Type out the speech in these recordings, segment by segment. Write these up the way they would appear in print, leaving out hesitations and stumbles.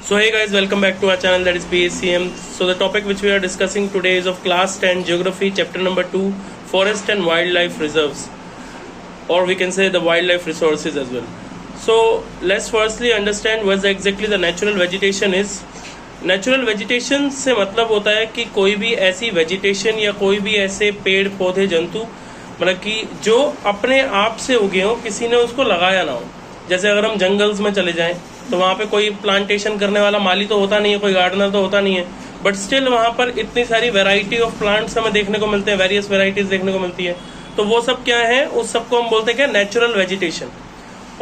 So hey guys, welcome back to our channel, that is PACM. So the topic which we are discussing today is of class 10 geography, chapter number 2, forest and wildlife reserves, or we can say the wildlife resources as well. So let's firstly understand what exactly the natural vegetation is. Natural vegetation से मतलब होता है कि कोई भी ऐसी vegetation या कोई भी ऐसे पेड़ पौधे जंतु मतलब कि जो अपने आप से उगे हों, किसी ने उसको लगाया ना हो. जैसे अगर हम जंगल्स में चले जाएं तो वहाँ पे कोई प्लांटेशन करने वाला माली तो होता नहीं है, कोई गार्डनर तो होता नहीं है, बट स्टिल वहाँ पर इतनी सारी वैरायटी ऑफ प्लांट्स हमें देखने को मिलते हैं, वेरियस वेराइटीज देखने को मिलती है. तो वो सब क्या है, उस सबको हम बोलते हैं क्या, नेचुरल वेजिटेशन.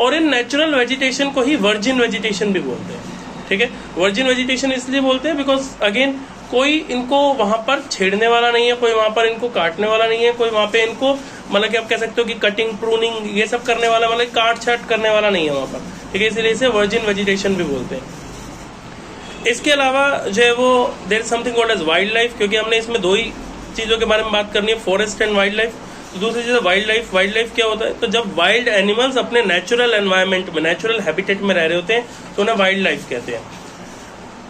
और इन नेचुरल वेजिटेशन को ही वर्जिन वेजिटेशन भी बोलते हैं. ठीक है, वर्जिन वेजिटेशन इसलिए बोलते हैं बिकॉज अगेन कोई इनको वहां पर छेड़ने वाला नहीं है, कोई वहां पर इनको काटने वाला नहीं है, कोई वहां पे इनको मतलब कि आप कह सकते हो कि कटिंग प्रूनिंग ये सब करने वाला मतलब काट छाट करने वाला नहीं है वहां पर. ठीक है, इसलिए इसे वर्जिन वेजिटेशन भी बोलते हैं. इसके अलावा जो है वो there is something called as wild life, क्योंकि हमने इसमें दो ही चीजों के बारे में बात करनी है, फॉरेस्ट एंड वाइल्ड लाइफ. तो दूसरी चीज वाइल्ड लाइफ. वाइल्ड लाइफ क्या होता है, तो जब वाइल्ड एनिमल्स अपने नेचुरल एनवायरमेंट में, नेचुरल हैबिटेट में रह रहे होते हैं तो उन्हें वाइल्ड लाइफ कहते हैं.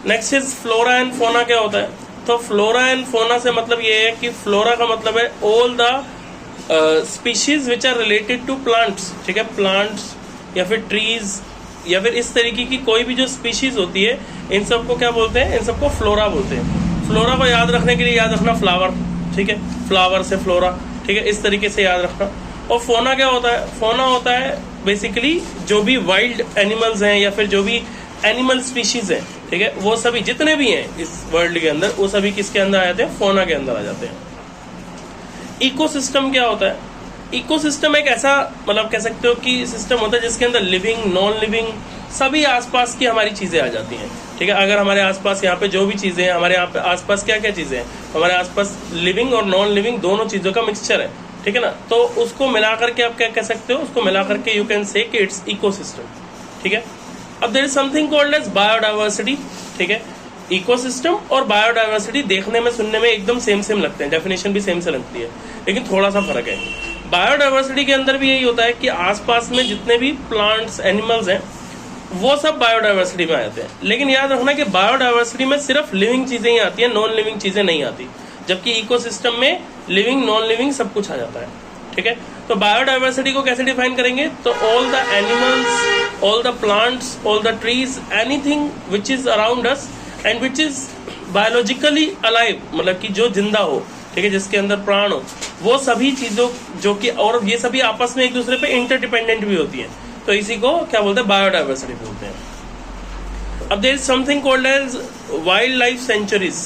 Next is flora and fauna. क्या होता है, तो फ्लोरा एंड फोना से मतलब ये है कि फ्लोरा का मतलब है all the species which are related to plants. ठीक है, प्लांट्स या फिर ट्रीज या फिर इस तरीके की कोई भी जो स्पीशीज होती है, इन सबको क्या बोलते हैं, इन सबको फ्लोरा बोलते हैं. फ्लोरा को याद रखने के लिए याद रखना फ्लावर. ठीक है, फ्लावर से फ्लोरा. ठीक है, इस तरीके से याद रखना. और फोना क्या होता है, फोना होता है बेसिकली जो भी वाइल्ड एनिमल्स हैं या फिर जो भी एनिमल स्पीशीज है. ठीक है, वो सभी जितने भी हैं इस वर्ल्ड के अंदर वो सभी किसके अंदर आ जाते हैं, फोना के अंदर आ जाते हैं. इकोसिस्टम क्या होता है, इकोसिस्टम एक ऐसा मतलब कह सकते हो कि सिस्टम होता है जिसके अंदर लिविंग नॉन लिविंग सभी आसपास की हमारी चीजें आ जाती हैं. ठीक है, अगर हमारे आसपास यहाँ पे जो भी चीजें हैं, हमारे यहाँ पे आसपास क्या क्या चीजें हैं, हमारे आसपास लिविंग और नॉन लिविंग दोनों चीजों का मिक्सचर है. ठीक है ना, तो उसको मिलाकर के आप क्या कह सकते हो, उसको मिलाकर के यू कैन से कि इट्स इकोसिस्टम. ठीक है, अब there is something called as biodiversity. ठीक है, इकोसिस्टम और बायोडाइवर्सिटी देखने में सुनने में एकदम सेम सेम लगते हैं, डेफिनेशन भी सेम से लगती है, लेकिन थोड़ा सा फर्क है. बायोडाइवर्सिटी के अंदर भी यही होता है कि आसपास में जितने भी प्लांट्स एनिमल्स हैं वो सब बायोडाइवर्सिटी में आते हैं. लेकिन याद रखना कि बायोडाइवर्सिटी में सिर्फ लिविंग चीजें ही आती है, नॉन लिविंग चीजें नहीं आती, जबकि इकोसिस्टम में लिविंग नॉन लिविंग सब कुछ आ जाता है. ठीक है, तो बायोडाइवर्सिटी को कैसे डिफाइन करेंगे, तो all the animals, all the plants, all the trees, anything which is around us and which is biologically alive, मतलब कि जो जिंदा हो. ठीक है, जिसके अंदर प्राण हो, वो सभी चीजों जो कि, और ये सभी आपस में एक दूसरे पे इंटरडिपेंडेंट भी होती है, तो इसी को क्या बोलते हैं, बायोडाइवर्सिटी बोलते हैं. अब there is something called as wild life sanctuaries.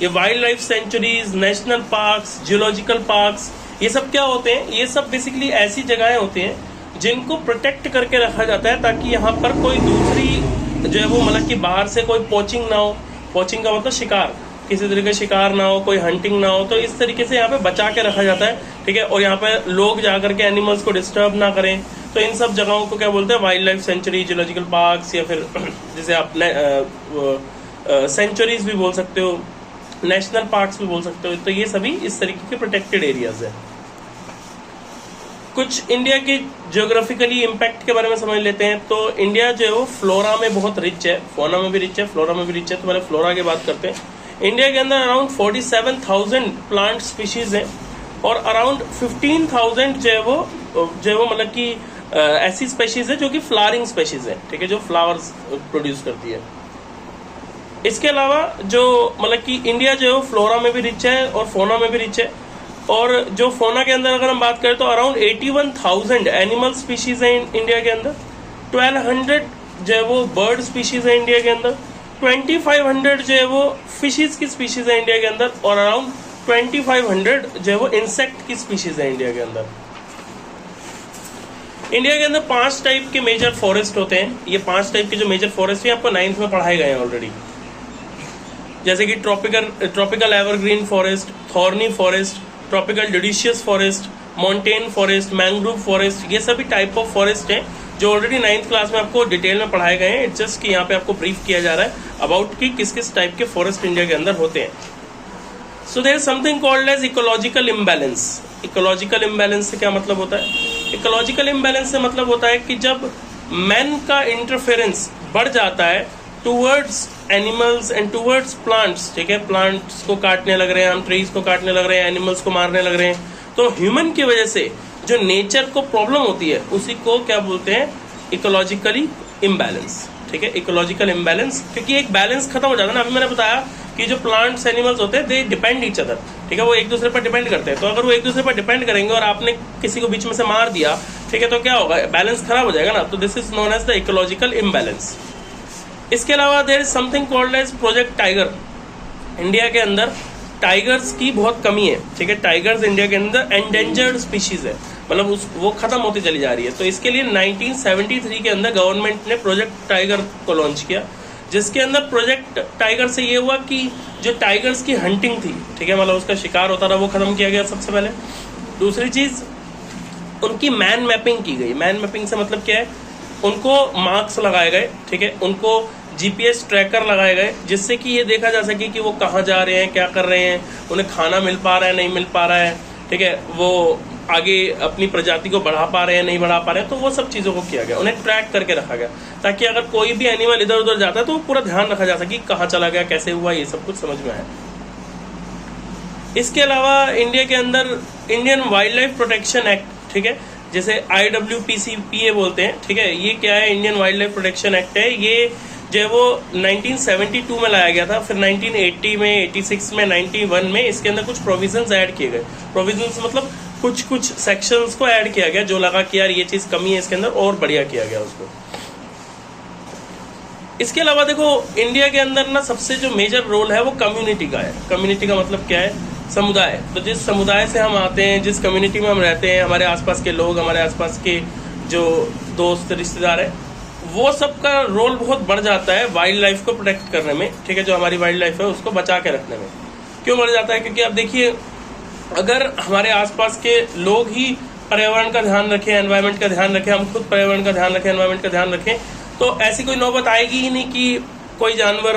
ये wildlife sanctuaries, national parks, geological parks, ये सब क्या होते हैं, ये सब बेसिकली ऐसी जगहें होती हैं जिनको प्रोटेक्ट करके रखा जाता है ताकि यहाँ पर कोई दूसरी जो है वो मतलब कि बाहर से कोई पोचिंग ना हो. पोचिंग का मतलब शिकार, किसी तरीके का शिकार ना हो, कोई हंटिंग ना हो, तो इस तरीके से यहाँ पे बचा के रखा जाता है. ठीक है, और यहाँ पे लोग जाकर के एनिमल्स को डिस्टर्ब ना करें, तो इन सब जगहों को क्या बोलते हैं, wild life sanctuary, geological parks, या फिर जैसे आप सेंचुरीज भी बोल सकते हो, नेशनल पार्क्स भी बोल सकते हो. तो ये सभी इस तरीके के प्रोटेक्टेड एरियाज है. कुछ इंडिया के ज्योग्राफिकली इम्पैक्ट के बारे में समझ लेते हैं. तो इंडिया जो है वो फ्लोरा में बहुत रिच है, फोना में भी रिच है, फ्लोरा में भी रिच है. तो पहले फ्लोरा की बात करते हैं. इंडिया के अंदर अराउंड 47,000 प्लांट स्पीशीज हैं और अराउंड 15,000 जो है वो मतलब कि ऐसी स्पेशीज है जो कि फ्लावरिंग स्पेशीज है. ठीक है, जो फ्लावर्स प्रोड्यूस करती है. इसके अलावा जो मतलब कि इंडिया जो है फ्लोरा में भी रिच है और फोना में भी रिच है. और जो फोना के अंदर अगर हम बात करें तो अराउंड 81,000 एनिमल स्पीशीज है इंडिया के अंदर. 1200 जो है वो बर्ड स्पीशीज है इंडिया के अंदर. 2500 जो है वो फिशेज की स्पीशीज है इंडिया के अंदर. और अराउंड 2500 जो है वो इंसेक्ट की स्पीशीज है इंडिया के अंदर. इंडिया के अंदर 5 टाइप के मेजर फॉरेस्ट होते हैं. ये 5 टाइप के जो मेजर फॉरेस्ट है आपको 9th में पढ़ाए गए हैं ऑलरेडी, जैसे कि tropical evergreen forest, thorny forest, tropical deciduous forest, mountain forest, mangrove forest. ये सभी टाइप ऑफ फॉरेस्ट हैं जो ऑलरेडी 9th क्लास में आपको डिटेल में पढ़ाए गए हैं. इट्स जस्ट कि यहाँ पे आपको ब्रीफ किया जा रहा है अबाउट कि किस किस टाइप के फॉरेस्ट इंडिया के अंदर होते हैं. So there is something called as ecological imbalance. Ecological imbalance से क्या मतलब होता है, इकोलॉजिकल इम्बैलेंस से मतलब होता है कि जब मैन का इंटरफेरेंस बढ़ जाता है towards animals and towards plants, ठीक है, प्लांट्स को काटने लग रहे हैं हम, ट्रीज को काटने लग रहे हैं, एनिमल्स को मारने लग रहे हैं। तो ह्यूमन की वजह से जो नेचर को प्रॉब्लम होती है उसी को क्या बोलते हैं, इकोलॉजिकली इम्बैलेंस, ठीक है, इकोलॉजिकल इम्बैलेंस। क्योंकि एक बैलेंस खत्म हो जाता है ना। अभी मैंने बताया कि जो प्लांट्स एनिमल्स होते हैं दे डिपेंड ईच अदर, ठीक है, वो एक दूसरे पर डिपेंड करते हैं। तो अगर वो एक दूसरे पर डिपेंड करेंगे और आपने किसी को बीच में से मार दिया, ठीक है, तो क्या होगा, बैलेंस खराब हो जाएगा ना। तो this is known as the ecological imbalance. इसके अलावा there is something called as project tiger. India के अंदर टाइगर्स की बहुत कमी है, ठीक है, टाइगर्स इंडिया के अंदर एंडेंजर्ड स्पीशीज है, मतलब वो खत्म होती चली जा रही है। तो इसके लिए 1973 के अंदर गवर्नमेंट ने प्रोजेक्ट टाइगर को लॉन्च किया, जिसके अंदर प्रोजेक्ट टाइगर से ये हुआ कि जो टाइगर्स की हंटिंग थी, ठीक है, मतलब उसका शिकार होता था, वो खत्म किया गया सबसे पहले। दूसरी चीज, उनकी मैन मैपिंग की गई। मैन मैपिंग से मतलब क्या है, उनको मार्क्स लगाए गए, ठीक है, उनको जीपीएस ट्रैकर लगाए गए, जिससे कि ये देखा जा सके कि वो कहाँ जा रहे हैं, क्या कर रहे हैं, उन्हें खाना मिल पा रहा है, नहीं मिल पा रहा है, ठीक है, वो आगे अपनी प्रजाति को बढ़ा पा रहे हैं, नहीं बढ़ा पा रहे हैं। तो वो सब चीज़ों को किया गया, उन्हें ट्रैक करके रखा गया, ताकि अगर कोई भी एनिमल इधर उधर जाता है तो पूरा ध्यान रखा जा सके कहाँ चला गया, कैसे हुआ, ये सब कुछ समझ में आया। इसके अलावा इंडिया के अंदर Indian wild life protection act, ठीक है, जैसे IWPCPA बोलते हैं, ठीक है, ये क्या है, Indian wild life protection act है। ये जो है वो 1972 में लाया गया था, फिर 1980 में, 86 में, 91 में इसके अंदर कुछ प्रोविजंस ऐड किए गए। प्रोविजंस मतलब कुछ सेक्शंस को ऐड किया गया, जो लगा कि यार ये चीज कमी है इसके अंदर, और बढ़िया किया गया उसको। इसके अलावा देखो, इंडिया के अंदर ना सबसे जो मेजर रोल है वो कम्युनिटी का है। कम्युनिटी का मतलब क्या है, समुदाय। तो जिस समुदाय से हम आते हैं, जिस कम्युनिटी में हम रहते हैं, हमारे आसपास के लोग, हमारे आसपास के जो दोस्त रिश्तेदार है, वो सब का रोल बहुत बढ़ जाता है वाइल्ड लाइफ को प्रोटेक्ट करने में, ठीक है, जो हमारी वाइल्ड लाइफ है उसको बचा के रखने में। क्यों बढ़ जाता है, क्योंकि आप देखिए, अगर हमारे आसपास के लोग ही पर्यावरण का ध्यान रखें, एनवायरनमेंट का ध्यान रखें, हम खुद पर्यावरण का ध्यान रखें, एनवायरनमेंट का ध्यान रखें, तो ऐसी कोई नौबत आएगी ही नहीं कि कोई जानवर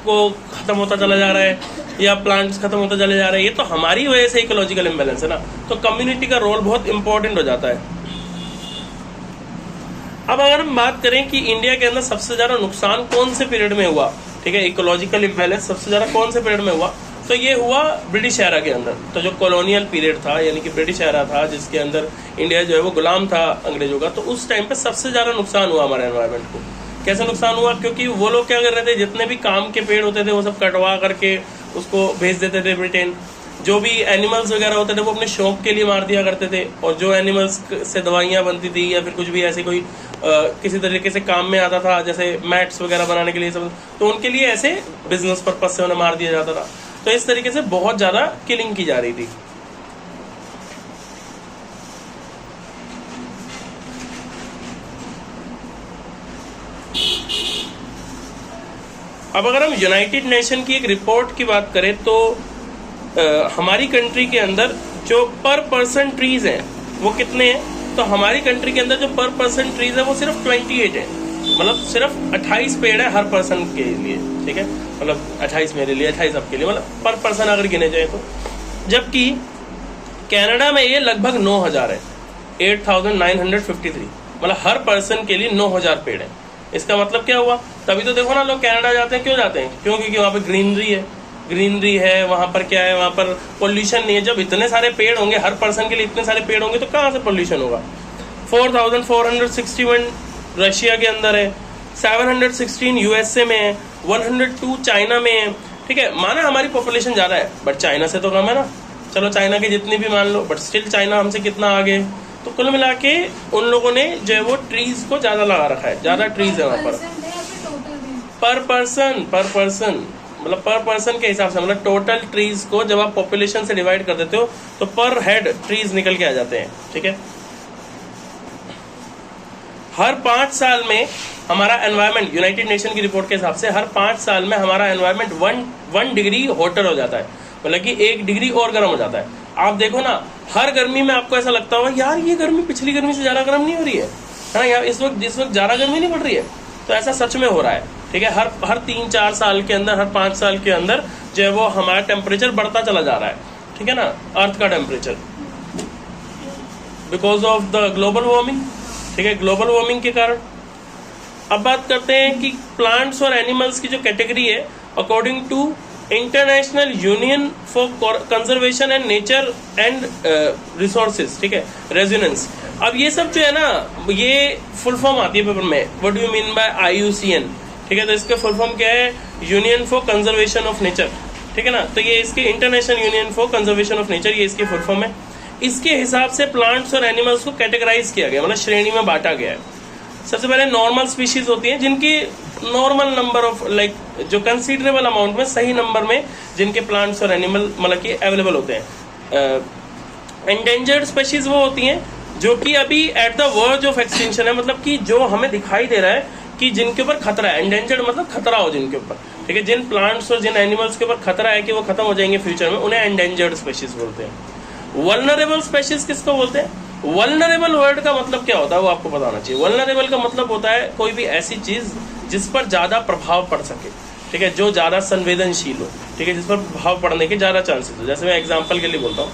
को खत्म होता चला जा रहा है या प्लांट्स खत्म होता चले जा रहे हैं। ये तो हमारी वजह से इकोलॉजिकल इम्बैलेंस है ना। तो कम्युनिटी का रोल बहुत इंपॉर्टेंट हो जाता है। अब अगर हम बात करें कि इंडिया के अंदर सबसे ज्यादा नुकसान कौन से पीरियड में हुआ, ठीक है, इकोलॉजिकल इम्बैलेंस सबसे ज्यादा कौन से पीरियड में हुआ, तो ये हुआ ब्रिटिश एरा के अंदर। तो जो कॉलोनियल पीरियड था, यानी कि ब्रिटिश एरा था, जिसके अंदर इंडिया जो है वो गुलाम था अंग्रेजों का, तो उस टाइम पे सबसे ज्यादा नुकसान हुआ हमारे एनवायरनमेंट को। कैसे नुकसान हुआ, क्योंकि वो लोग क्या कर रहे थे, जितने भी काम के पेड़ होते थे वो सब कटवा करके उसको भेज देते थे ब्रिटेन। जो भी एनिमल्स वगैरह होते थे वो अपने शौक के लिए मार दिया करते थे, और जो एनिमल्स से दवाइयाँ बनती थी या फिर कुछ भी ऐसे कोई किसी तरीके से काम में आता था, जैसे मैट्स वगैरह बनाने के लिए सब, तो उनके लिए ऐसे बिजनेस पर्पज से उन्हें मार दिया जाता था। तो इस तरीके से बहुत ज्यादा किलिंग की जा रही थी। अब अगर हम यूनाइटेड नेशन की एक रिपोर्ट की बात करें तो हमारी कंट्री के अंदर जो पर पर्सन ट्रीज हैं वो कितने हैं, तो हमारी कंट्री के अंदर जो पर पर्सन ट्रीज है वो सिर्फ 28 है, मतलब सिर्फ 28 पेड़ है हर पर्सन के लिए, ठीक है, मतलब 28 मेरे लिए, 28 आपके लिए, मतलब पर पर्सन अगर गिने जाए तो। जबकि कनाडा में ये लगभग 9000 है, 8953, मतलब हर पर्सन के लिए 9000 पेड़ है। इसका मतलब क्या हुआ, तभी तो देखो ना लोग कनाडा जाते हैं, क्यों जाते हैं, क्यों, क्योंकि वहाँ पे ग्रीनरी है, वहाँ पर क्या है, वहाँ पर पोल्यूशन नहीं है। जब इतने सारे पेड़ होंगे, हर पर्सन के लिए इतने सारे पेड़ होंगे, तो कहाँ से पोल्यूशन होगा। 4461 रशिया के अंदर है, 716 यूएसए में है, 102 चाइना में है, ठीक है। माना हमारी पॉपुलेशन ज्यादा है, बट चाइना से तो कम है ना। चलो चाइना के जितनी भी मान लो, बट स्टिल चाइना हमसे कितना आगे। तो कुल मिला के उन लोगों ने जो है वो ट्रीज को ज्यादा लगा रखा है, ज्यादा ट्रीज है वहाँ पर पर पर्सन, मतलब पर पर्सन के हिसाब से, मतलब टोटल ट्रीज को जब आप पॉपुलेशन से डिवाइड कर देते हो तो पर हेड ट्रीज निकल के आ जाते हैं, ठीक है। हर 5 साल में हमारा एनवायरनमेंट, यूनाइटेड नेशन की रिपोर्ट के हिसाब से हर 5 साल में हमारा एनवायरनमेंट 1 डिग्री हॉटर हो जाता है, मतलब कि 1 डिग्री और गर्म हो जाता है। आप देखो ना, हर गर्मी में आपको ऐसा लगता होगा यार ये गर्मी पिछली गर्मी से ज्यादा गर्म नहीं हो रही है ना, यार इस वक्त ज्यादा गर्मी नहीं पड़ रही है। तो ऐसा सच में हो रहा है, ठीक है। हर 3-4 साल के अंदर, हर 5 साल के अंदर जो है वो हमारा टेम्परेचर बढ़ता चला जा रहा है, ठीक है ना, अर्थ का temperature, because of the global warming, ठीक है, ग्लोबल वार्मिंग के कारण। अब बात करते हैं कि प्लांट्स और एनिमल्स की जो कैटेगरी है according to international union for conservation and nature and resources, ठीक है, रेजोनेंस। अब ये सब जो है ना, ये फुल फॉर्म आती है पेपर में, what do you mean by IUCN, ठीक है। तो इसका फुल फॉर्म क्या है, union for conservation of nature, ठीक है ना। तो ये इसके international union for conservation of nature, ये इसकी फुल फॉर्म है। इसके हिसाब से प्लांट्स और एनिमल्स को कैटेगराइज किया गया, मतलब श्रेणी में बांटा गया है। सबसे पहले नॉर्मल स्पीशीज होती हैं जिनकी नॉर्मल नंबर ऑफ लाइक जो कंसीडरेबल अमाउंट में, सही नंबर में जिनके प्लांट्स और एनिमल मतलब कि अवेलेबल होते हैं। एंडेंजर्ड स्पीशीज वो होती हैं जो कि अभी at the verge of extinction है, मतलब कि जो हमें दिखाई दे रहा है कि जिनके ऊपर खतरा है। एंडेंजर्ड मतलब खतरा हो जिनके ऊपर, ठीक है। जिन प्लांट्स और जिन एनिमल्स के ऊपर खतरा है कि वो खत्म हो जाएंगे फ्यूचर में, उन्हें एंडेंजर्ड स्पीशीज बोलते हैं। वल्नरेबल स्पीशीज किसको बोलते हैं? वल्नरेबल वर्ड का मतलब क्या होता है वो आपको पता होना चाहिए। वल्नरेबल का मतलब होता है कोई भी ऐसी चीज जिस पर ज्यादा प्रभाव पड़ सके, ठीक है, जो ज्यादा संवेदनशील हो, ठीक है, जिस पर प्रभाव पड़ने के ज्यादा चांसेस हो। जैसे मैं एग्जांपल के लिए बोलता हूँ,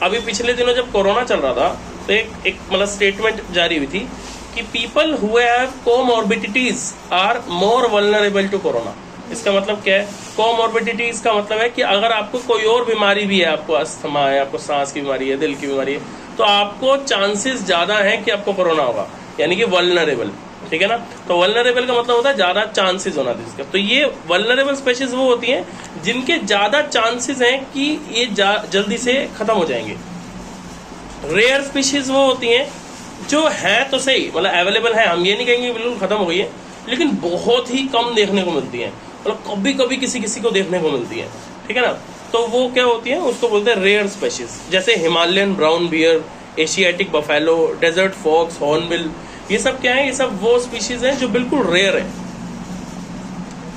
अभी पिछले दिनों जब कोरोना चल रहा था तो एक मतलब स्टेटमेंट जारी हुई थी कि people who have comorbidities are more vulnerable to corona. इसका मतलब क्या है? कोमॉर्बिडिटीज का मतलब है कि अगर आपको कोई और बीमारी भी है, आपको अस्थमा है, आपको सांस की बीमारी है, दिल की बीमारी है, तो आपको चांसेस ज्यादा है कि आपको कोरोना होगा, यानी कि वल्नरेबल, ठीक है ना। तो वल्नरेबल का मतलब होता है ज्यादा चांसेस होना जिसका। तो ये वल्नरेबल स्पीशीज वो होती हैं जिनके ज्यादा चांसेस हैं कि ये जल्दी से खत्म हो जाएंगे। रेयर स्पीशीज वो होती हैं जो है तो सही, मतलब अवेलेबल है, हम ये नहीं कहेंगे बिल्कुल खत्म हो गई है, लेकिन बहुत ही कम देखने को मिलती है, मतलब कभी कभी किसी को देखने को मिलती है, ठीक है ना। तो वो क्या होती है, उसको बोलते हैं रेयर स्पीशीज। जैसे Himalayan brown bear, Asiatic buffalo, desert fox, hornbill, ये सब क्या है? ये सब वो स्पीशीज हैं जो बिल्कुल रेयर है।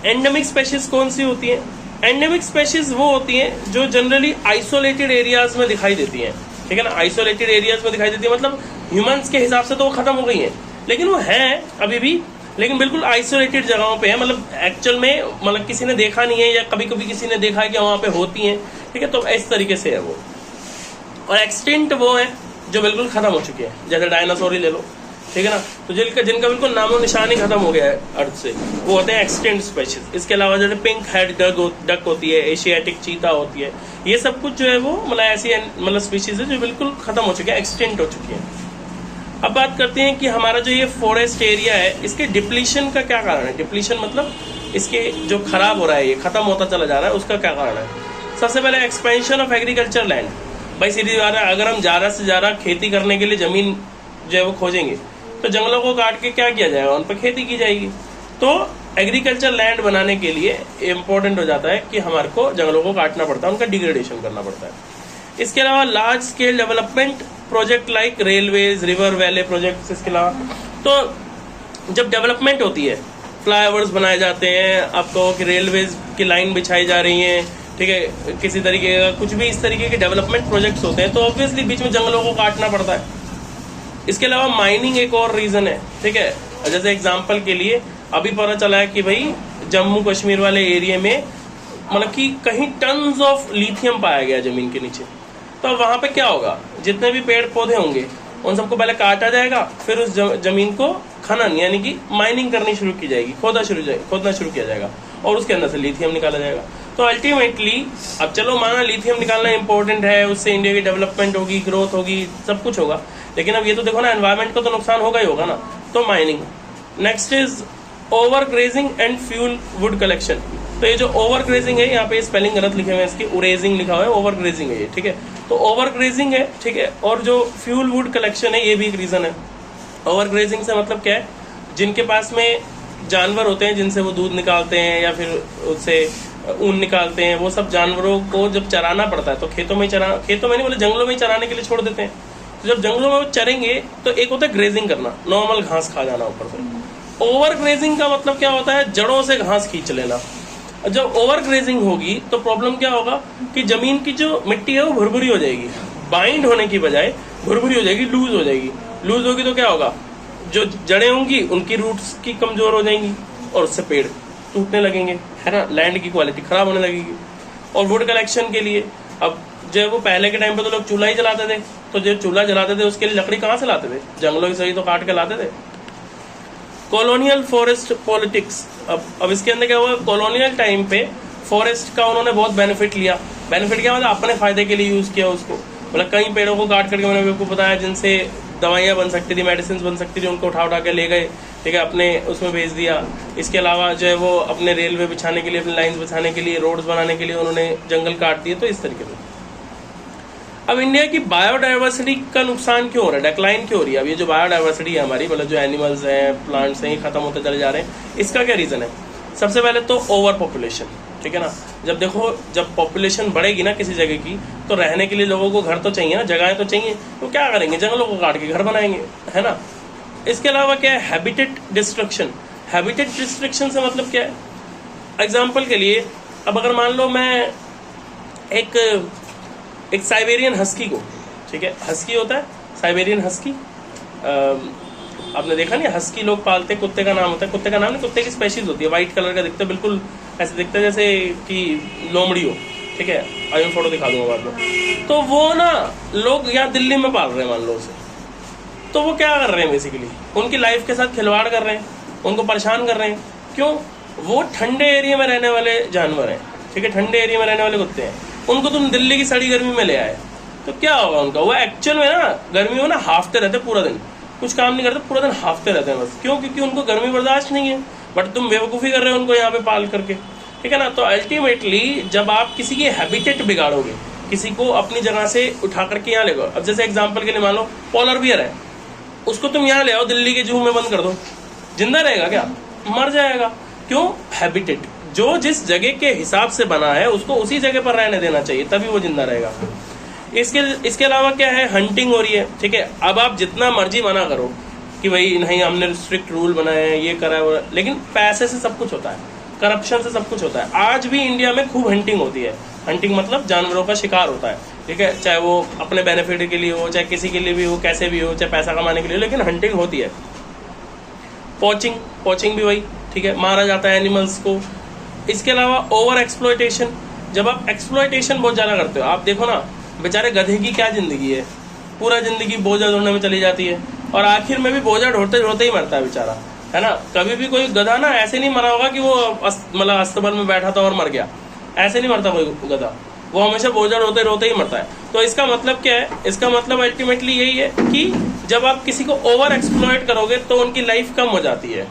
एंडेमिक स्पीशीज कौन सी होती है? एंडेमिक स्पीशीज वो होती हैं जो जनरली आइसोलेटेड एरियाज में दिखाई देती हैं, ठीक है ना। आइसोलेटेड एरियाज में दिखाई देती है, मतलब ह्यूमंस के हिसाब से तो वो खत्म हो गई है, लेकिन वो है अभी भी, लेकिन बिल्कुल आइसोलेटेड जगहों पे है, मतलब एक्चुअल में मतलब किसी ने देखा नहीं है, या कभी कभी किसी ने देखा है कि वहां पे होती हैं, ठीक है। तो इस तरीके से है वो। और एक्सटिंक्ट वो है जो बिल्कुल खत्म हो चुके हैं, जैसे डायनासोर ही ले लो, ठीक है ना। तो जिनका बिल्कुल नामो निशान ही खत्म हो गया है अर्थ से, वो होते हैं एक्सटिंक्ट स्पीशीज। इसके अलावा जैसे पिंक हेड डक होती है, एशियाटिक चीता होती है, ये सब कुछ जो है वो मतलब ऐसी मतलब स्पीशीज है जो बिल्कुल खत्म हो चुकी है, एक्सटिंक्ट हो चुकी है। अब बात करते हैं कि हमारा जो ये फॉरेस्ट एरिया है, इसके डिप्लीशन का क्या कारण है? डिप्लीशन मतलब इसके जो खराब हो रहा है, ये खत्म होता चला जा रहा है, उसका क्या कारण है? सबसे पहले एक्सपेंशन ऑफ एग्रीकल्चर लैंड। भाई सीधी बात है, अगर हम ज्यादा से ज्यादा खेती करने के लिए जमीन जो है वो खोजेंगे तो जंगलों को काट के क्या किया जाएगा? उन पर खेती की जाएगी। तो एग्रीकल्चर लैंड बनाने के लिए इम्पोर्टेंट हो जाता है कि हमारे को जंगलों को काटना पड़ता है, उनका डिग्रेडेशन करना पड़ता है। इसके अलावा large scale development project like railways, river valley projects, इसके अलावा तो जब डेवलपमेंट होती है, फ्लाईओवर्स बनाए जाते हैं, आपको कि रेलवेज की लाइन बिछाई जा रही है, ठीक है, किसी तरीके का कुछ भी इस तरीके के डेवलपमेंट प्रोजेक्ट्स होते हैं, तो ऑब्वियसली बीच में जंगलों को काटना पड़ता है। इसके अलावा माइनिंग एक और रीजन है, ठीक है। जैसे एग्जांपल के लिए अभी पता चला है कि भाई जम्मू कश्मीर वाले एरिया में मतलब कि कहीं टन्स ऑफ लिथियम पाया गया जमीन के नीचे। तो वहां पे क्या होगा? जितने भी पेड़ पौधे होंगे उन सबको पहले काटा जाएगा, फिर उस जमीन को खनन यानी कि माइनिंग करनी शुरू की जाएगी, खोदना शुरू किया जाएगा, और उसके अंदर से लिथियम निकाला जाएगा। तो अल्टीमेटली अब चलो माना लिथियम निकालना इंपॉर्टेंट है, उससे इंडिया की डेवलपमेंट होगी, ग्रोथ होगी, सब कुछ होगा, लेकिन अब ये तो देखो ना, एनवायरमेंट को तो नुकसान होगा ही होगा ना। तो mining. Next is over grazing and fuel wood collection. तो ये जो ओवर ग्रेजिंग है, यहाँ पे स्पेलिंग गलत लिखे हुए हैं, इसकी उरेजिंग लिखा हुआ है, ओवर ग्रेजिंग है ये, ठीक है। तो ओवर ग्रेजिंग है, ठीक है। और जो फ्यूल वुड कलेक्शन है, ये भी एक रीजन है। ओवर ग्रेजिंग से मतलब क्या है? जिनके पास में जानवर होते हैं जिनसे वो दूध निकालते हैं या फिर उससे ऊन निकालते हैं, वो सब जानवरों को जब चराना पड़ता है तो खेतों में नहीं बोले जंगलों में ही चराने के लिए छोड़ देते हैं। तो जब जंगलों में वो चरेंगे तो एक होता है ग्रेजिंग करना, नॉर्मल घास खा जाना ऊपर से। ओवर ग्रेजिंग का मतलब क्या होता है? जड़ों से घास खींच लेना। जब ओवर ग्रेजिंग होगी तो प्रॉब्लम क्या होगा कि जमीन की जो मिट्टी है वो भुरभुरी हो जाएगी, बाइंड होने की बजाय भुरभुरी हो जाएगी, लूज हो जाएगी। लूज होगी तो क्या होगा? जो जड़ें होंगी उनकी रूट्स की कमजोर हो जाएंगी और उससे पेड़ टूटने लगेंगे, है ना, लैंड की क्वालिटी खराब होने लगेगी। और वुड कलेक्शन के लिए अब जब वो पहले के टाइम पे तो लोग चूल्हा ही जलाते थे, तो जो चूल्हा जलाते थे उसके लिए लकड़ी कहाँ से लाते थे? जंगलों की सही तो काट के लाते थे। Colonial forest politics. अब इसके अंदर क्या हुआ, कॉलोनियल टाइम पे फॉरेस्ट का उन्होंने बहुत बेनिफिट लिया। बेनिफिट क्या मतलब अपने फायदे के लिए यूज किया उसको, मतलब कई पेड़ों को काट करके मैंने आपको बताया जिनसे दवाइयाँ बन सकती थी, मेडिसिन बन सकती थी, उनको उठा उठा के ले गए, ठीक है, अपने उसमें भेज दिया। इसके अलावा जो है वो अपने रेलवे बिछाने के लिए, अपनी लाइंस बिछाने के लिए, रोड्स बनाने के लिए उन्होंने जंगल काट दिए। तो इस तरीके से अब इंडिया की बायोडाइवर्सिटी का नुकसान क्यों हो रहा है, डेक्लाइन क्यों हो रही है? अब ये जो बायोडाइवर्सिटी है हमारी, मतलब जो एनिमल्स हैं, प्लांट्स हैं, ये खत्म होते चले जा रहे हैं। इसका क्या रीजन है? सबसे पहले तो ओवर पॉपुलेशन, ठीक है ना। जब देखो, जब पॉपुलेशन बढ़ेगी ना किसी जगह की, तो रहने के लिए लोगों को घर तो चाहिए ना, जगहें तो चाहिए। तो क्या करेंगे, जंगलों को काट के घर बनाएंगे, है ना। इसके अलावा क्या है, हैबिटेट डिस्ट्रक्शन। हैबिटेट डिस्ट्रक्शन से मतलब क्या है? एग्जाम्पल के लिए, अब अगर मान लो मैं एक साइबेरियन हस्की को, ठीक है, हस्की होता है साइबेरियन हस्की, आपने देखा नहीं, हस्की लोग पालते, कुत्ते का नाम होता है, कुत्ते का नाम नहीं, कुत्ते की स्पेशीज होती है, व्हाइट कलर का दिखता है, बिल्कुल ऐसे दिखता है जैसे कि लोमड़ी हो, ठीक है, अभी मैं फोटो दिखा दूंगा बाद में। तो वो ना लोग यहाँ दिल्ली में पाल रहे हैं मान लो उसे, तो वो क्या कर रहे हैं, बेसिकली उनकी लाइफ के साथ खिलवाड़ कर रहे हैं, उनको परेशान कर रहे हैं। क्यों? वो ठंडे एरिया में रहने वाले जानवर हैं, ठीक है, ठंडे एरिया में रहने वाले कुत्ते हैं, उनको तुम दिल्ली की सड़ी गर्मी में ले आए, तो क्या होगा उनका? वो एक्चुअल में ना गर्मी में ना हाफते रहते पूरा दिन, कुछ काम नहीं करते, पूरा दिन हाफते रहते हैं बस। क्यों? क्योंकि उनको गर्मी बर्दाश्त नहीं है, बट तुम बेवकूफ़ी कर रहे हो उनको यहाँ पे पाल करके, ठीक है ना। तो अल्टीमेटली जब आप किसी की हैबिटेट बिगाड़ोगे, किसी को अपनी जगह से उठा करके यहाँ ले गो, अब जैसे एग्जाम्पल के लिए मान लो पोलर बियर है, उसको तुम यहाँ ले आओ, दिल्ली के जू में बंद कर दो, जिंदा रहेगा क्या? मर जाएगा। क्यों? हैबिटेट, जो जिस जगह के हिसाब से बना है उसको उसी जगह पर रहने देना चाहिए, तभी वो जिंदा रहेगा। इसके अलावा क्या है, हंटिंग हो रही है, ठीक है। अब आप जितना मर्जी मना करो कि भाई नहीं हमने स्ट्रिक्ट रूल बनाए हैं, ये करा है, लेकिन पैसे से सब कुछ होता है, करप्शन से सब कुछ होता है। आज भी इंडिया में खूब हंटिंग होती है। हंटिंग मतलब जानवरों का शिकार होता है, ठीक है, चाहे वो अपने बेनिफिट के लिए हो, चाहे किसी के लिए भी हो, कैसे भी हो, चाहे पैसा कमाने के लिए, लेकिन हंटिंग होती है। पॉचिंग भी वही, ठीक है, मारा जाता है एनिमल्स को। इसके अलावा ओवर एक्सप्लॉयटेशन, जब आप एक्सप्लॉयटेशन बहुत ज़्यादा करते हो, आप देखो ना बेचारे गधे की क्या जिंदगी है, पूरा जिंदगी बोझा ढोने में चली जाती है, और आखिर में भी बोझा ढोते ढोते ही मरता है बेचारा, है ना। कभी भी कोई गधा ना ऐसे नहीं मरा होगा कि वो मतलब अस्तबल में बैठा था और मर गया, ऐसे नहीं मरता कोई गधा, वो हमेशा बोझा ढोते ढोते ही मरता है। तो इसका मतलब क्या है? इसका मतलब अल्टीमेटली यही है कि जब आप किसी को ओवर एक्सप्लॉइट करोगे तो उनकी लाइफ कम हो जाती है।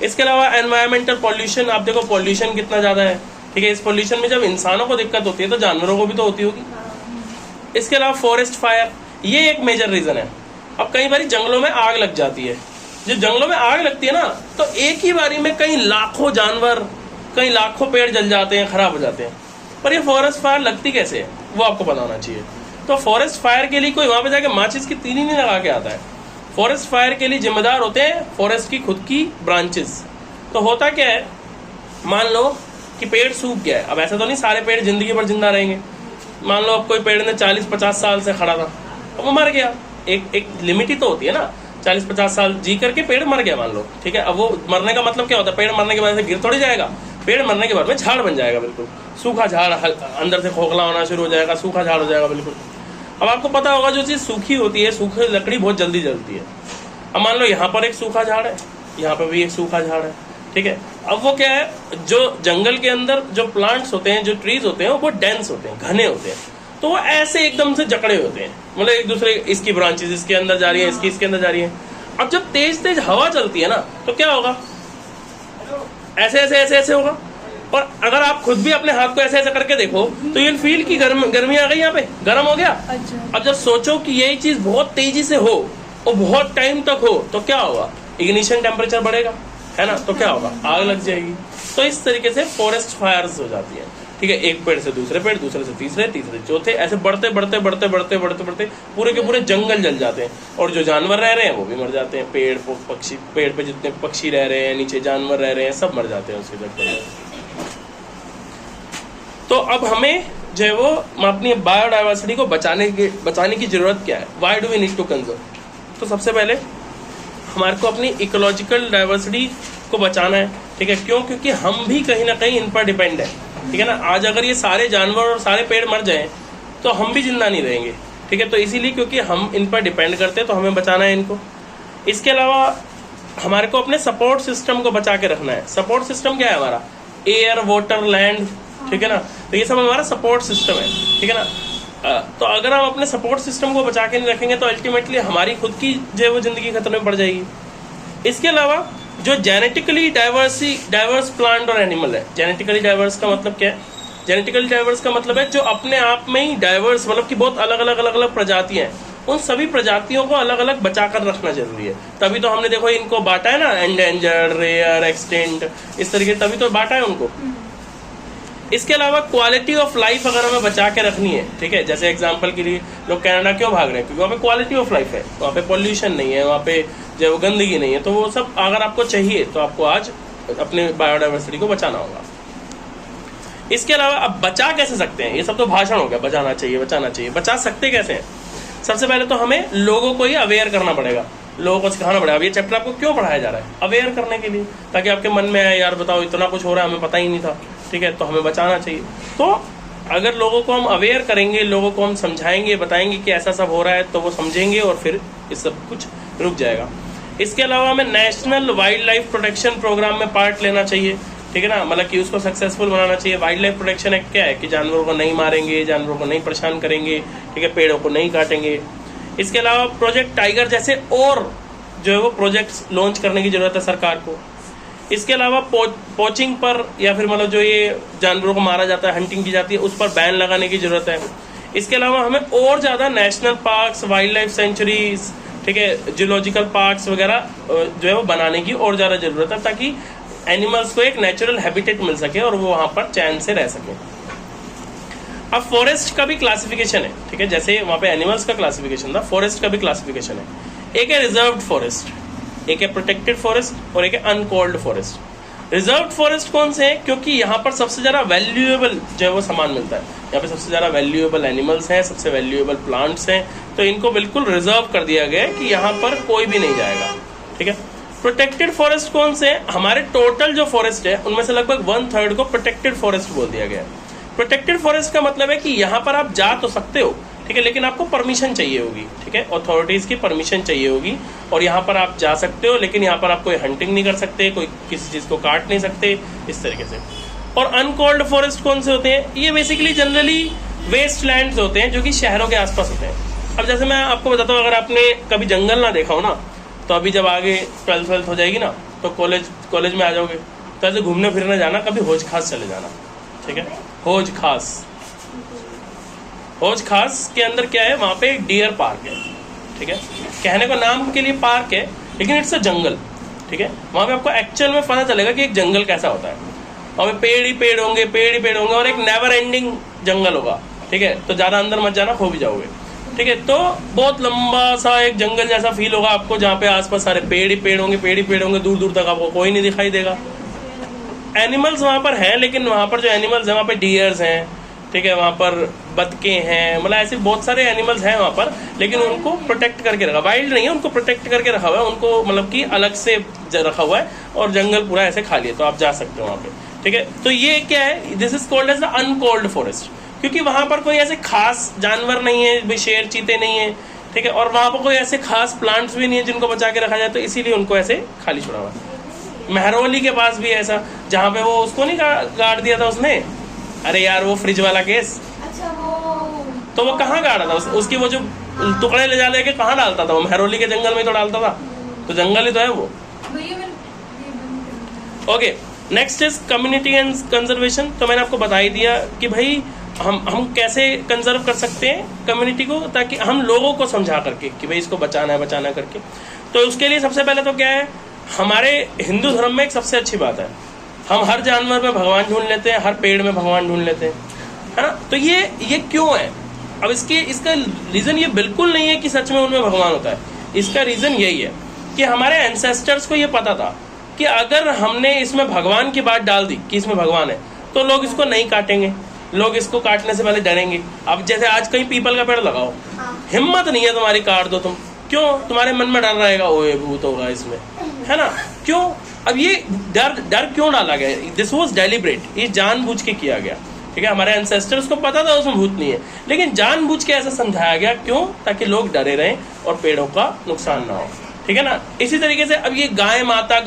इसके अलावा एनवायरमेंटल पॉल्यूशन, आप देखो पॉल्यूशन कितना ज्यादा है, ठीक है। इस पॉल्यूशन में जब इंसानों को दिक्कत होती है तो जानवरों को भी तो होती होगी। इसके अलावा फॉरेस्ट फायर, ये एक मेजर रीजन है। अब कई बार जंगलों में आग लग जाती है, जब जंगलों में आग लगती है ना, तो एक ही बारी में कई लाखों जानवर, कई लाखों पेड़ जल जाते हैं, खराब हो जाते हैं। पर ये फॉरेस्ट फायर लगती कैसे है वो आपको पता होना चाहिए। तो फॉरेस्ट फायर के लिए कोई वहां पे जाके माचिस की तीली नहीं लगा के आता है। फॉरेस्ट फायर के लिए जिम्मेदार होते हैं फॉरेस्ट की खुद की ब्रांचेस। तो होता क्या है, मान लो कि पेड़ सूख गया है, अब ऐसा तो नहीं सारे पेड़ जिंदगी भर जिंदा रहेंगे। मान लो अब कोई पेड़ ने 40-50 साल से खड़ा था, अब वो मर गया, एक लिमिट ही तो होती है ना, 40-50 साल जी करके पेड़ मर गया मान लो, ठीक है। अब वो मरने का मतलब क्या होता है? पेड़ मरने के बाद से गिर थोड़ी जाएगा, पेड़ मरने के बाद में झाड़ बन जाएगा, बिल्कुल सूखा झाड़, अंदर से खोखला होना शुरू हो जाएगा, सूखा झाड़ हो जाएगा बिल्कुल। अब आपको पता होगा जो चीज़ सूखी होती है, सूखी लकड़ी बहुत जल्दी जलती है। अब मान लो यहाँ पर एक सूखा झाड़ है, यहाँ पर भी एक सूखा झाड़ है, ठीक है। अब वो क्या है, जो जंगल के अंदर जो प्लांट्स होते हैं, जो ट्रीज होते हैं, वो डेंस होते हैं, घने होते हैं, तो वो ऐसे एकदम से जकड़े होते हैं, मतलब एक दूसरे, इसकी ब्रांचेस इसके अंदर जा रही है, इसकी इसके अंदर जा रही है। अब जब तेज तेज हवा चलती है ना, तो क्या होगा, ऐसे ऐसे ऐसे ऐसे होगा। और अगर आप खुद भी अपने हाथ को ऐसे ऐसे करके देखो तो ये फील की गर्मी आ गई, यहाँ पे गर्म हो गया। अब जब सोचो कि यही चीज बहुत तेजी से हो और बहुत टाइम तक हो, तो क्या होगा, इग्निशन टेम्परेचर बढ़ेगा, है ना, तो क्या होगा, आग लग जाएगी। तो इस तरीके से फॉरेस्ट फायर्स हो जाती है, ठीक है। एक पेड़ से दूसरे पेड़, दूसरे से तीसरे, तीसरे चौथे, ऐसे बढ़ते बढ़ते बढ़ते बढ़ते बढ़ते बढ़ते पूरे के पूरे जंगल जल जाते हैं, और जो जानवर रह रहे हैं वो भी मर जाते हैं। पेड़ पक्षी, पेड़ पे जितने पक्षी रह रहे हैं, नीचे जानवर रह रहे हैं, सब मर जाते हैं उसके चक्कर में। तो अब हमें जो है वो अपनी बायोडाइवर्सिटी को बचाने की जरूरत क्या है, why do we need to conserve. तो सबसे पहले हमारे को अपनी इकोलॉजिकल डाइवर्सिटी को बचाना है, ठीक है। क्यों? क्योंकि हम भी कहीं ना कहीं इन पर डिपेंड है, ठीक है ना। आज अगर ये सारे जानवर और सारे पेड़ मर जाएं तो हम भी जिंदा नहीं रहेंगे, ठीक है। तो इसीलिए क्योंकि हम इन पर डिपेंड करते हैं, तो हमें बचाना है इनको। इसके अलावा हमारे को अपने सपोर्ट सिस्टम को बचा के रखना है। सपोर्ट सिस्टम क्या है हमारा? एयर, वाटर, लैंड, ठीक है ना। तो ये सब हमारा सपोर्ट सिस्टम है, ठीक है ना। तो अगर हम अपने सपोर्ट सिस्टम को बचा के नहीं रखेंगे तो अल्टीमेटली हमारी खुद की जो है वो जिंदगी खतरे में पड़ जाएगी। इसके अलावा जो जेनेटिकली डाइवर्स प्लांट और एनिमल है, जेनेटिकली डाइवर्स का मतलब क्या है? जेनेटिकली डाइवर्स का मतलब है जो अपने आप में ही डाइवर्स, मतलब कि बहुत अलग अलग प्रजातियां हैं, उन सभी प्रजातियों को अलग अलग बचा कर रखना जरूरी है। तभी तो हमने देखो इनको बांटा है ना, एंडेंजर्ड, रेयर, एक्सटेंट, इस तरीके, तभी तो बांटा है उनको। इसके अलावा क्वालिटी ऑफ लाइफ अगर हमें बचा के रखनी है, ठीक है, जैसे एग्जांपल के लिए लोग कनाडा क्यों भाग रहे हैं? क्योंकि वहाँ पे क्वालिटी ऑफ लाइफ है, वहाँ पे पॉल्यूशन नहीं है, वहाँ पे जो गंदगी नहीं है। तो वो सब अगर आपको चाहिए तो आपको आज अपने बायोडाइवर्सिटी को बचाना होगा। इसके अलावा अब बचा कैसे सकते हैं? ये सब तो भाषण हो गया, बचाना चाहिए बचाना चाहिए। बचा सकते कैसे हैं? सबसे पहले तो हमें लोगों को ही अवेयर करना पड़ेगा, लोगों को सिखाना पड़ेगा। अब ये चैप्टर आपको क्यों पढ़ाया जा रहा है? अवेयर करने के लिए, ताकि आपके मन में आए यार बताओ इतना कुछ हो रहा है, हमें पता ही नहीं था, ठीक है, तो हमें बचाना चाहिए। तो अगर लोगों को हम अवेयर करेंगे, लोगों को हम समझाएंगे, बताएंगे कि ऐसा सब हो रहा है, तो वो समझेंगे और फिर ये सब कुछ रुक जाएगा। इसके अलावा हमें national wild life protection programme में पार्ट लेना चाहिए, ठीक है ना, मतलब कि उसको सक्सेसफुल बनाना चाहिए। वाइल्ड लाइफ प्रोटेक्शन एक्ट क्या है कि जानवरों को नहीं मारेंगे, जानवरों को नहीं परेशान करेंगे, ठीक है, पेड़ों को नहीं काटेंगे। इसके अलावा प्रोजेक्ट टाइगर जैसे और जो है वो प्रोजेक्ट्स लॉन्च करने की जरूरत है सरकार को। इसके अलावा पोचिंग पर या फिर मतलब जो ये जानवरों को मारा जाता है, हंटिंग की जाती है, उस पर बैन लगाने की जरूरत है। इसके अलावा हमें और ज्यादा national parks, wild life sanctuaries, ठीक है, जूलॉजिकल पार्क्स वगैरह जो है वो बनाने की और ज्यादा जरूरत है, ताकि एनिमल्स को एक नेचुरल हैबिटेट मिल सके और वो वहां पर चैन से रह सके। अब फॉरेस्ट का भी क्लासिफिकेशन है, ठीक है, जैसे वहां पे एनिमल्स का क्लासिफिकेशन था, फॉरेस्ट का भी क्लासिफिकेशन है। एक है रिजर्व्ड फॉरेस्ट, एक है प्रोटेक्टेड फॉरेस्ट और एक है अनकॉल्ड फॉरेस्ट। रिजर्व्ड फॉरेस्ट कौन से हैं? क्योंकि यहाँ पर सबसे ज्यादा वैल्यूएबल जो है वो सामान मिलता है, यहाँ पे सबसे ज्यादा वैल्यूएबल एनिमल्स हैं, सबसे वैल्यूएबल प्लांट्स हैं, तो इनको बिल्कुल रिजर्व कर दिया गया है कि यहाँ पर कोई भी नहीं जाएगा, ठीक है। प्रोटेक्टेड फॉरेस्ट कौन से हैं? हमारे टोटल जो फॉरेस्ट है उनमें से लगभग 1/3 को प्रोटेक्टेड फॉरेस्ट बोल दिया गया है। प्रोटेक्टेड फॉरेस्ट का मतलब है कि यहाँ पर आप जा तो सकते हो, ठीक है, लेकिन आपको परमिशन चाहिए होगी, ठीक है, अथॉरिटीज की परमिशन चाहिए होगी, और यहाँ पर आप जा सकते हो, लेकिन यहाँ पर आप कोई हंटिंग नहीं कर सकते, कोई किसी चीज को काट नहीं सकते, इस तरीके से। और अनकॉल्ड फॉरेस्ट कौन से होते हैं? ये बेसिकली जनरली वेस्ट लैंड्स होते हैं जो कि शहरों के आसपास होते हैं। अब जैसे मैं आपको बताता हूँ, अगर आपने कभी जंगल ना देखा हो ना, तो अभी जब आगे 12th हो जाएगी ना, तो कॉलेज में आ जाओगे, तो ऐसे घूमने फिरने जाना, कभी हौज खास चले जाना, ठीक है। हौज खास के अंदर क्या है? वहां पे एक डियर पार्क है, ठीक है, कहने को नाम के लिए पार्क है, लेकिन इट्स अ जंगल, ठीक है। वहां पे आपको एक्चुअल में पता चलेगा कि एक जंगल कैसा होता है। वहां पे पेड़ ही पेड़ होंगे और एक नेवर एंडिंग जंगल होगा, ठीक है। तो ज्यादा अंदर मत जाना, खो भी जाओगे, ठीक है। तो बहुत लंबा सा एक जंगल जैसा फील होगा आपको, जहाँ पे आसपास सारे पेड़ ही पेड़ होंगे, दूर दूर तक आपको कोई नहीं दिखाई देगा। एनिमल्स वहां पर हैं, लेकिन वहां पर जो एनिमल्स हैं वहां पे डियर्स हैं, ठीक है, वहां पर बतखें हैं, मतलब ऐसे बहुत सारे एनिमल्स हैं वहां पर, लेकिन उनको प्रोटेक्ट करके रखा, वाइल्ड नहीं है, उनको प्रोटेक्ट करके रखा हुआ है, उनको मतलब कि अलग से रखा हुआ है, और जंगल पूरा ऐसे खाली है, तो आप जा सकते हो वहां पे, ठीक है। तो ये क्या है? This is called as the uncalled forest, क्योंकि वहां पर कोई ऐसे खास जानवर नहीं है, शेर चीते नहीं है, ठीक है, और वहां पर कोई ऐसे खास प्लांट्स भी नहीं है जिनको बचा के रखा जाए, तो इसीलिए उनको ऐसे खाली छोड़ा हुआ है। मेहरौली के पास भी ऐसा, जहाँ पे वो उसको नहीं गाड़ दिया था उसने, अरे यार वो फ्रिज वाला केस, अच्छा तो वो कहाँ गाड़ा था? उसकी वो जो टुकड़े ले जा लेके कहाँ डालता था? वो मेहरौली के जंगल में तो डालता था, तो जंगल ही तो है वो। Okay, next is community and conservation. तो मैंने आपको बता ही दिया कि भाई हम कैसे कंजर्व कर सकते हैं कम्युनिटी को, ताकि हम लोगों को समझा करके कि भाई इसको बचाना करके। तो उसके लिए सबसे पहले तो क्या है, हमारे हिंदू धर्म में एक सबसे अच्छी बात है, हम हर जानवर में भगवान ढूंढ लेते हैं, हर पेड़ में भगवान ढूंढ लेते हैं, है ना। तो ये क्यों है? अब इसका रीजन ये बिल्कुल नहीं है कि सच में उनमें भगवान होता है। इसका रीजन यही है कि हमारे एंसेस्टर्स को ये पता था कि अगर हमने इसमें भगवान की बात डाल दी कि इसमें भगवान है, तो लोग इसको नहीं काटेंगे, लोग इसको काटने से पहले डरेंगे। अब जैसे आज कहीं पीपल का पेड़ लगाओ, हिम्मत नहीं है तुम्हारी, काट दो तुम, क्यों? तुम्हारे मन में डर रहेगा, ओए भूत होगा इसमें, है ना, क्यों? अब ये डर क्यों डाला गया? दिस वाज डेलिब्रेट, ये जानबूझ के किया गया, ठीक है। हमारे एंसेस्टर्स को पता था उसमें भूत नहीं है, लेकिन जानबूझ के ऐसा समझाया गया, क्यों? ताकि लोग डरे रहें और पेड़ों का नुकसान ना हो, ठीक है ना। इसी तरीके से अब ये गाय माता,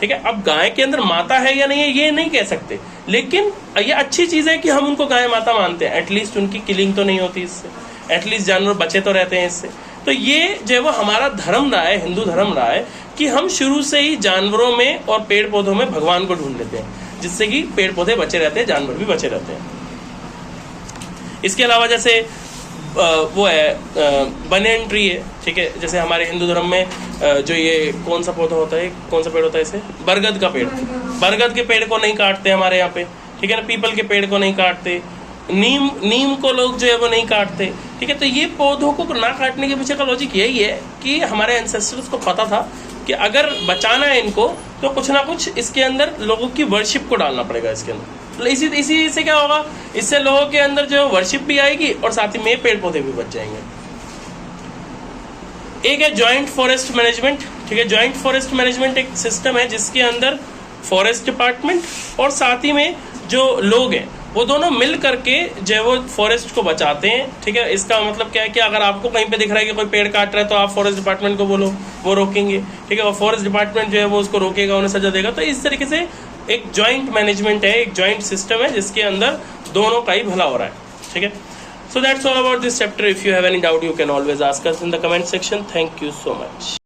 ठीक है, अब गाय के अंदर माता है या नहीं है ये नहीं कह सकते, लेकिन ये अच्छी चीज है कि हम उनको गाय माता मानते हैं, एटलीस्ट उनकी किलिंग तो नहीं होती इससे, एटलीस्ट जानवर बचे तो रहते हैं इससे। तो ये जो है वो हमारा धर्म रहा है, हिंदू धर्म रहा है कि हम शुरू से ही जानवरों में और पेड़ पौधों में भगवान को ढूंढ लेते हैं, जिससे कि पेड़ पौधे बचे रहते हैं, जानवर भी बचे रहते हैं। इसके अलावा जैसे वो है बनियन ट्री है, ठीक है, जैसे हमारे हिंदू धर्म में जो ये कौन सा पौधा होता है, कौन सा पेड़ होता है इसे, बरगद का पेड़, बरगद के पेड़ को नहीं काटते हमारे यहाँ पे, ठीक है ना, पीपल के पेड़ को नहीं काटते, नीम को लोग जो है वो नहीं काटते, ठीक है। तो ये पौधों को ना काटने के पीछे का लॉजिक यही है कि हमारे एंसेस्टर्स को पता था कि अगर बचाना है इनको तो कुछ ना कुछ इसके अंदर लोगों की वर्शिप को डालना पड़ेगा इसके अंदर। तो इसी से क्या होगा, इससे लोगों के अंदर जो वर्शिप भी आएगी और साथ ही में पेड़ पौधे भी बच जाएंगे। एक है जॉइंट फॉरेस्ट मैनेजमेंट, ठीक है। जॉइंट फॉरेस्ट मैनेजमेंट एक सिस्टम है जिसके अंदर फॉरेस्ट डिपार्टमेंट और साथ ही में जो लोग हैं वो दोनों मिल करके जो है वो फॉरेस्ट को बचाते हैं, ठीक है। इसका मतलब क्या है कि अगर आपको कहीं पे दिख रहा है कि कोई पेड़ काट रहा है तो आप फॉरेस्ट डिपार्टमेंट को बोलो, वो रोकेंगे, ठीक है, और फॉरेस्ट डिपार्टमेंट जो है वो उसको रोकेगा, उन्हें सजा देगा। तो इस तरीके से एक जॉइंट मैनेजमेंट है, एक जॉइंट सिस्टम है जिसके अंदर दोनों का ही भला हो रहा है, ठीक है। So that's all about this chapter. If you have any doubt, you can always ask us in the comment section. Thank you so much.